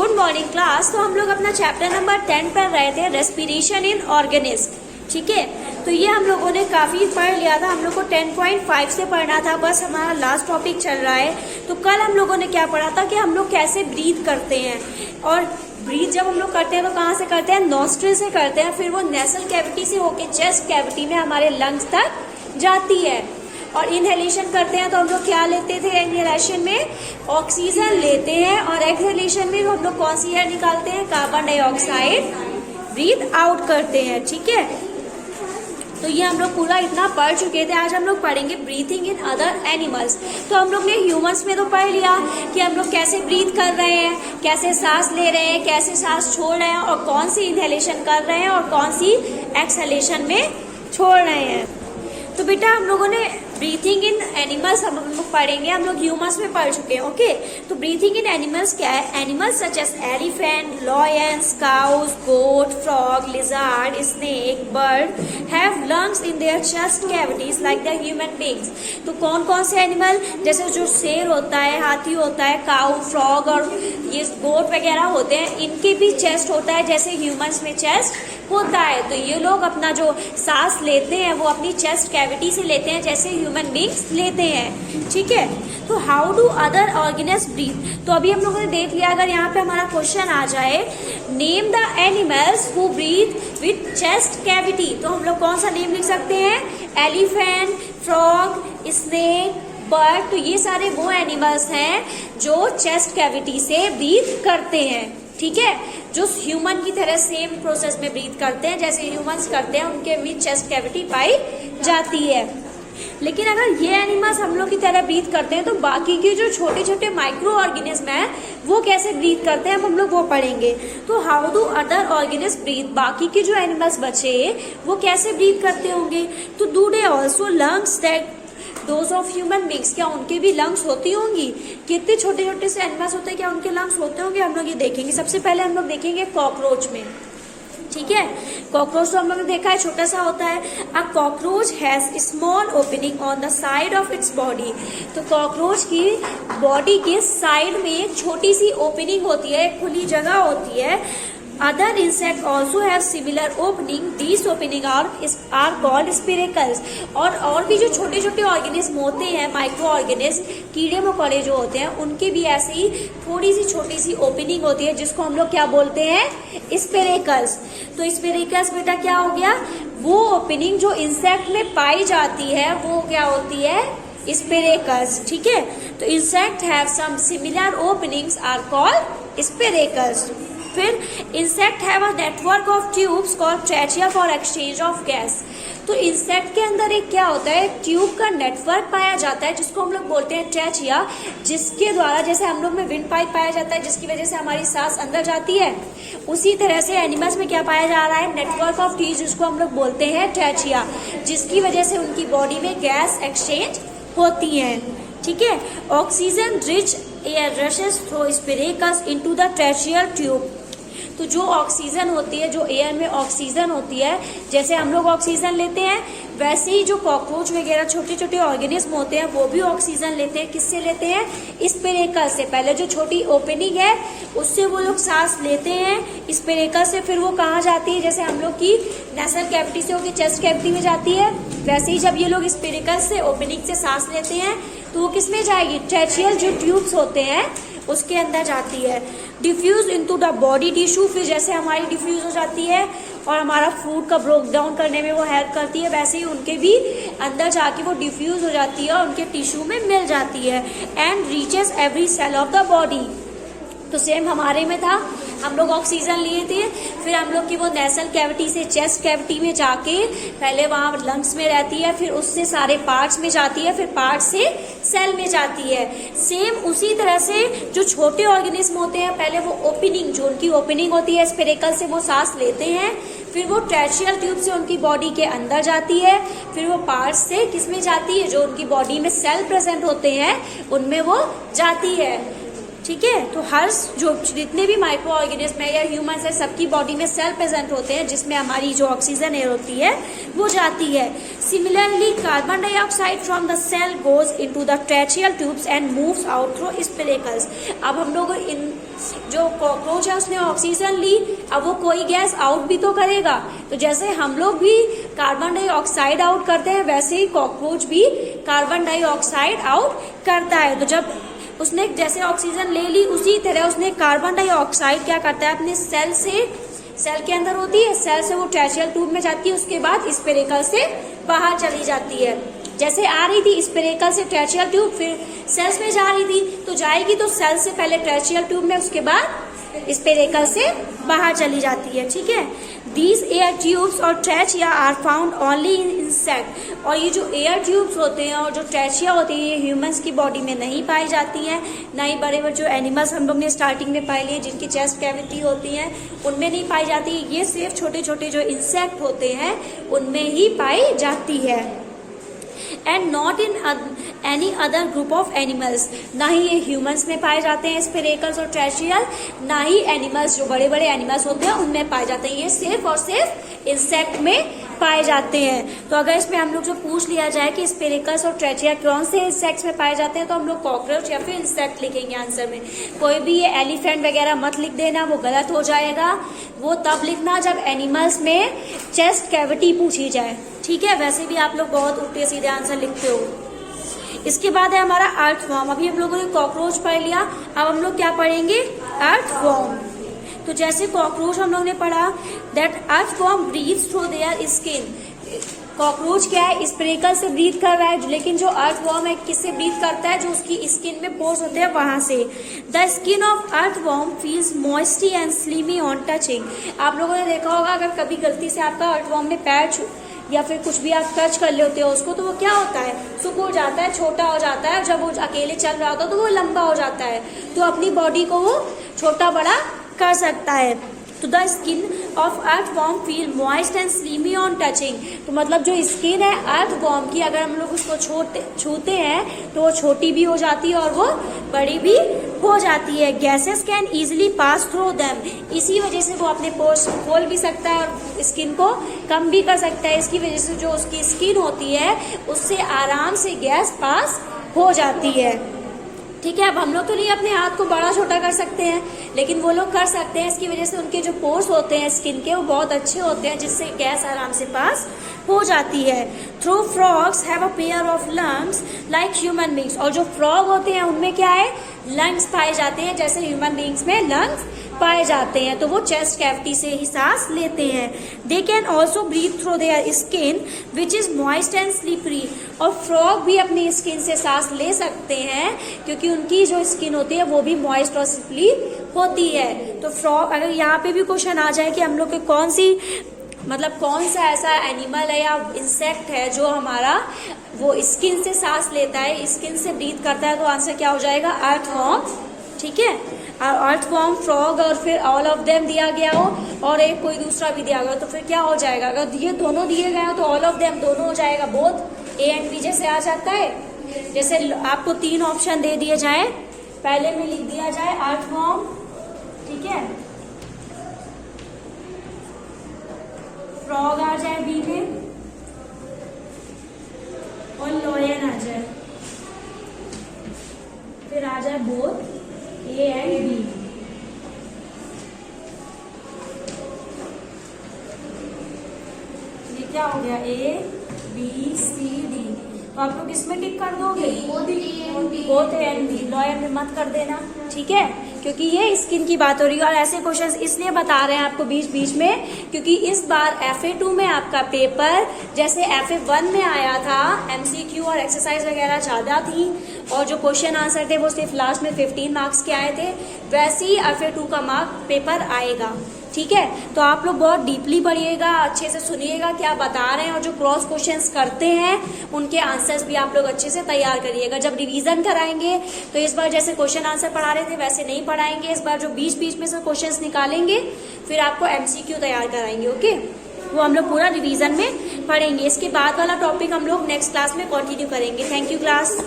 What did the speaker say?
Good morning class. तो हम लोग अपना चैप्टर नंबर 10 पढ़ रहे थे, रेस्पिरेशन इन ऑर्गेनिज्म। ठीक है, तो ये हम लोगों ने काफ़ी पढ़ लिया था। हम लोग को 10.5 से पढ़ना था, बस हमारा लास्ट टॉपिक चल रहा है। तो कल हम लोगों ने क्या पढ़ा था कि हम लोग कैसे ब्रीथ करते हैं, और ब्रीथ जब हम लोग करते हैं तो कहाँ से करते हैं, नॉस्ट्रिल से करते हैं, फिर वो नेसल कैविटी से होके चेस्ट कैविटी में हमारे लंग्स तक जाती है। और इनहेलेशन करते हैं तो हम लोग क्या लेते थे, इनहेलेशन में ऑक्सीजन लेते हैं, और एक्सहेलेशन में हम लोग कौन सी एयर निकालते हैं, कार्बन डाइऑक्साइड ब्रीथ आउट करते हैं। ठीक है, तो ये हम लोग पूरा इतना पढ़ चुके थे। आज हम लोग पढ़ेंगे ब्रीथिंग इन अदर एनिमल्स। तो हम लोग ने ह्यूमंस में तो पढ़ लिया कि हम लोग कैसे ब्रीथ कर रहे हैं, कैसे सांस ले रहे हैं, कैसे सांस छोड़ रहे हैं, और कौन सी इनहेलेशन कर रहे हैं और कौन सी एक्सहेलेशन में छोड़ रहे हैं। तो बेटा हम लोगों ने ब्रीथिंग इन एनिमल्स हम लोग पढ़ेंगे, हम लोग ह्यूमंस में पढ़ चुके हैं। ओके, तो ब्रीथिंग इन एनिमल्स क्या है, animals such as elephant, lions, cows, goat, frog, lizard, snake, bird have lungs in their chest cavities like the human beings. तो कौन कौन से एनिमल, जैसे जो शेर होता है, हाथी होता है, काउ, फ्रॉग और ये गोट वगैरह होते हैं, इनके भी चेस्ट होता है जैसे ह्यूमंस में चेस्ट होता है। तो ये लोग अपना जो सांस लेते हैं वो अपनी चेस्ट कैविटी से लेते हैं जैसे ह्यूमन बींग्स लेते हैं। ठीक है, तो how do other organism breathe. तो अभी हम लोगों ने देख लिया, अगर यहाँ पे हमारा क्वेश्चन आ जाए name the animals who breathe with chest cavity, तो हम लोग कौन सा नेम लिख सकते हैं, एलिफेंट, फ्रॉग, स्नेक, बर्ड। तो ये सारे वो एनिमल्स हैं जो चेस्ट कैविटी से ब्रीथ करते हैं। ठीक है, जो ह्यूमन की तरह सेम प्रोसेस में ब्रीथ करते हैं जैसे ह्यूमंस करते हैं, उनके भी चेस्ट कैविटी पाई जाती है। लेकिन अगर ये एनिमल्स हम लोग की तरह ब्रीथ करते हैं तो बाकी के जो छोटे छोटे माइक्रो ऑर्गेनिज्म हैं वो कैसे ब्रीथ करते हैं, अब हम लोग वो पढ़ेंगे। तो how do other organism breathe, बाकी के जो एनिमल्स बचे वो कैसे ब्रीथ करते होंगे। तो do they also lungs that those of human beings, क्या उनके भी लंग्स होती होंगी। कितने छोटे छोटे से एनिमल्स होते हैं, क्या उनके लंग्स होते होंगे, हम लोग ये देखेंगे। सबसे पहले हम लोग देखेंगे कॉकरोच में। ठीक है, कॉकरोच तो हम लोग ने देखा है छोटा सा होता है। A cockroach has small opening on the side of its body. तो कॉकरोच की बॉडी के साइड में एक छोटी सी ओपनिंग होती है, एक खुली जगह होती है। Other insects also have similar opening. These opening are called spiracles. और भी जो छोटे छोटे ऑर्गेनिज्म होते हैं, माइक्रो ऑर्गेनिज्म, कीड़े मकोड़े जो होते हैं, उनके भी ऐसे ही थोड़ी सी छोटी सी ओपनिंग होती है जिसको हम लोग क्या बोलते हैं, स्पिरेकल्स। तो स्पिरेकल्स बेटा क्या हो गया, वो ओपनिंग जो इंसेक्ट में पाई जाती है वो क्या होती है, स्पिरेकल्स। ठीक है, तो insect have some similar openings are called spiracles. फिर insect have a network of tubes called trachea for exchange of gas. तो इंसेक्ट के अंदर एक क्या होता है, ट्यूब का नेटवर्क पाया जाता है जिसको हम लोग बोलते हैं ट्रैचिया, जिसके द्वारा जैसे हम लोग में विंड पाइप पाया जाता है जिसकी वजह से हमारी सांस अंदर जाती है, उसी तरह से एनिमल्स में क्या पाया जा रहा है, नेटवर्क ऑफ ट्यूब्स जिसको हम लोग बोलते हैं ट्रैचिया, जिसकी वजह से उनकी बॉडी में गैस एक्सचेंज होती है। ठीक है, oxygen rich air rushes through spiracles into the tracheal tube. तो जो ऑक्सीजन होती है, जो एयर में ऑक्सीजन होती है, जैसे हम लोग ऑक्सीजन लेते हैं वैसे ही जो कॉकरोच वगैरह छोटे छोटे ऑर्गेनिज्म होते हैं वो भी ऑक्सीजन लेते हैं। किससे लेते हैं, स्पिरेकल से। पहले जो छोटी ओपनिंग है उससे वो लोग सांस लेते हैं, स्पिरेकल से। फिर वो कहाँ जाती है, जैसे हम लोग की नेसल कैविटी से होकर चेस्ट कैविटी में जाती है, वैसे ही जब ये लोग स्पिरेकल से ओपनिंग से सांस लेते हैं तो वो किस में जाएगी, ट्रैचियल जो ट्यूब्स होते हैं उसके अंदर जाती है। Diffuse into the body tissue, फिर जैसे हमारी डिफ्यूज हो जाती है और हमारा फूड का ब्रेक डाउन करने में वो हेल्प करती है, वैसे ही उनके भी अंदर जाके वो डिफ्यूज हो जाती है और उनके टिश्यू में मिल जाती है। And reaches every cell of the body. तो सेम हमारे में था, हम लोग ऑक्सीजन लिए थे, फिर हम लोग की वो नेसल कैविटी से चेस्ट कैविटी में जाके पहले वहाँ लंग्स में रहती है, फिर उससे सारे पार्ट्स में जाती है, फिर पार्ट से सेल में जाती है। सेम उसी तरह से जो छोटे ऑर्गेनिज्म होते हैं, पहले वो ओपनिंग, जो उनकी ओपनिंग होती है स्पिरेकल से, वो सांस लेते हैं, फिर वो ट्रैचियल ट्यूब से उनकी बॉडी के अंदर जाती है, फिर वो पार्ट्स से किस में जाती है, जो उनकी बॉडी में सेल प्रेजेंट होते हैं उनमें वो जाती है। ठीक है, तो हर जो जितने भी माइक्रो ऑर्गेनिज्म है या ह्यूमंस है, सबकी बॉडी में सेल प्रेजेंट होते हैं जिसमें हमारी जो ऑक्सीजन एयर होती है वो जाती है। Similarly carbon dioxide from the cell goes into the tracheal tubes and moves out through spiracles. अब हम लोग इन जो कॉकरोच है उसने ऑक्सीजन ली, अब वो कोई गैस आउट भी तो करेगा। तो जैसे हम लोग भी कार्बन डाइऑक्साइड आउट करते हैं, वैसे ही कॉकरोच भी कार्बन डाइऑक्साइड आउट करता है। तो जब उसने जैसे ऑक्सीजन ले ली, उसी तरह उसने कार्बन डाइऑक्साइड क्या करता है, अपने सेल के अंदर होती है, सेल से वो ट्रैचियल ट्यूब में जाती है, उसके बाद स्पेरेकल से बाहर चली जाती है। जैसे आ रही थी स्पेरेकल से ट्रैचियल ट्यूब, फिर सेल्स में जा रही थी, तो जाएगी तो सेल से पहले ट्रैचियल ट्यूब में, उसके बाद स्पेरेकल से बाहर चली जाती है। ठीक है, दीज एयर ट्यूब्स और trachea are found only in insect. और ये जो एयर ट्यूब्स होते हैं और जो ट्रैचिया होती है, ये ह्यूमंस की बॉडी में नहीं पाई जाती हैं, ना ही बड़े बड़े जो एनिमल्स हम लोग ने स्टार्टिंग में पाई लिए जिनकी चेस्ट कैविटी होती है उनमें नहीं पाई जाती। ये सिर्फ छोटे छोटे जो इंसेक्ट होते हैं उनमें ही पाई जाती है। And not in any other group of animals, ना ही ये ह्यूमंस में पाए जाते हैं स्पेरेकल्स और ट्रैचियल, ना ही एनिमल्स जो बड़े बड़े एनिमल्स होते हैं उनमें पाए जाते हैं। ये सिर्फ और सिर्फ इंसेक्ट में पाए जाते हैं। तो अगर इसमें हम लोग जो पूछ लिया जाए कि स्पेरेकल्स और ट्रैचिया कौन से इंसेक्ट्स में पाए जाते हैं, तो हम लोग कॉकरोच या फिर इंसेक्ट लिखेंगे आंसर में। कोई भी ये एलिफेंट वगैरह मत लिख देना, वो गलत हो जाएगा। वो तब लिखना जब एनिमल्स में चेस्ट कैविटी पूछी जाए। ठीक है, वैसे भी आप लोग बहुत उल्टे सीधे आंसर लिखते हो। इसके बाद है हमारा अर्थवॉर्म। अभी हम लोगों ने कॉकरोच पढ़ लिया, अब हम लोग क्या पढ़ेंगे, अर्थवॉर्म। तो जैसे कॉकरोच हम लोग ने पढ़ा, that earthworm breathes through their skin. Cockroach क्या है, स्पेरेकल से ब्रीथ कर रहा है, लेकिन जो अर्थवॉर्म है किससे ब्रीथ करता है, जो उसकी स्किन में पोर्स होते हैं वहां से। The skin of earthworm feels moisty and slimy on touching. आप लोगों ने देखा होगा, अगर कभी गलती से आपका अर्थवॉर्म में पैर या फिर कुछ भी आप टच कर लेते हो उसको, तो वो क्या होता है, सुकुड़ जाता है, छोटा हो जाता है। जब वो अकेले चल रहा होता है तो वो लंबा हो जाता है, तो अपनी बॉडी को वो छोटा बड़ा कर सकता है। तो the skin of earthworm feel moist and slimy on touching. तो मतलब जो स्किन है अर्थवॉर्म की, अगर हम लोग उसको छूते हैं तो वो छोटी भी हो जाती है और वो बड़ी भी हो जाती है। Gases can easily pass through them. इसी वजह से वो अपने पोर्स खोल भी सकता है और स्किन को कम भी कर सकता है। इसकी वजह से जो उसकी स्किन होती है उससे आराम से गैस पास हो जाती है। ठीक है, अब हम लोग तो नहीं अपने हाथ को बड़ा छोटा कर सकते हैं, लेकिन वो लोग कर सकते हैं। इसकी वजह से उनके जो पोर्स होते हैं स्किन के, वो बहुत अच्छे होते हैं, जिससे गैस आराम से पास हो जाती है। Through frogs have a pair of lungs like human beings. और जो फ्रॉग होते हैं उनमें क्या है, लंग्स पाए जाते हैं, जैसे ह्यूमन बींग्स में लंग्स पाए जाते हैं। तो वो चेस्ट कैविटी से ही सांस लेते हैं। They can also breathe through their skin which is moist and slippery. और फ्रॉग भी अपनी स्किन से सांस ले सकते हैं, क्योंकि उनकी जो स्किन होती है वो भी मॉइस्ट और स्लिपरी होती है। तो फ्रॉग, अगर यहाँ पे भी क्वेश्चन आ जाए कि हम लोग के कौन सा ऐसा एनिमल है या इंसेक्ट है जो हमारा वो स्किन से सांस लेता है, स्किन से ब्रीथ करता है, तो आंसर क्या हो जाएगा, अर्थवॉर्म। ठीक है, अर्थवॉर्म, फ्रॉग और फिर ऑल ऑफ देम दिया गया हो और एक कोई दूसरा भी दिया गया, तो फिर क्या हो जाएगा, अगर ये दोनों दिए गए हो तो ऑल ऑफ देम दोनों हो जाएगा। बोथ ए एंड बी जैसे आ जाता है। जैसे आपको 3 ऑप्शन दे दिए जाए, पहले में लिख दिया जाए अर्थवॉर्म, ठीक है, फ्रॉग आ जाए बी में और लॉयन आ जाए, फिर आ जाए बोथ ए एंड बी। ये क्या हो गया, ए बी सी डी। तो आप लोग इसमें टिक कर दोगे, both A and B, lion में मत कर देना। ठीक है, क्योंकि ये स्किन की बात हो रही है और ऐसे क्वेश्चंस इसलिए बता रहे हैं आपको बीच बीच में, क्योंकि इस बार FA2 में आपका पेपर जैसे FA1 में आया था, MCQ और एक्सरसाइज वगैरह ज्यादा थी और जो क्वेश्चन आंसर थे वो सिर्फ लास्ट में 15 मार्क्स के आए थे, वैसे ही FA2 का पेपर आएगा। ठीक है, तो आप लोग बहुत डीपली पढ़िएगा, अच्छे से सुनिएगा क्या बता रहे हैं और जो क्रॉस क्वेश्चंस करते हैं उनके आंसर्स भी आप लोग अच्छे से तैयार करिएगा। जब रिवीजन कराएंगे तो इस बार जैसे क्वेश्चन आंसर पढ़ा रहे थे वैसे नहीं पढ़ाएंगे, इस बार जो बीच बीच में से क्वेश्चंस निकालेंगे फिर आपको MCQ तैयार कराएंगे। ओके, वो हम लोग पूरा रिवीजन में पढ़ेंगे। इसके बाद वाला टॉपिक हम लोग नेक्स्ट क्लास में कंटिन्यू करेंगे। Thank you class.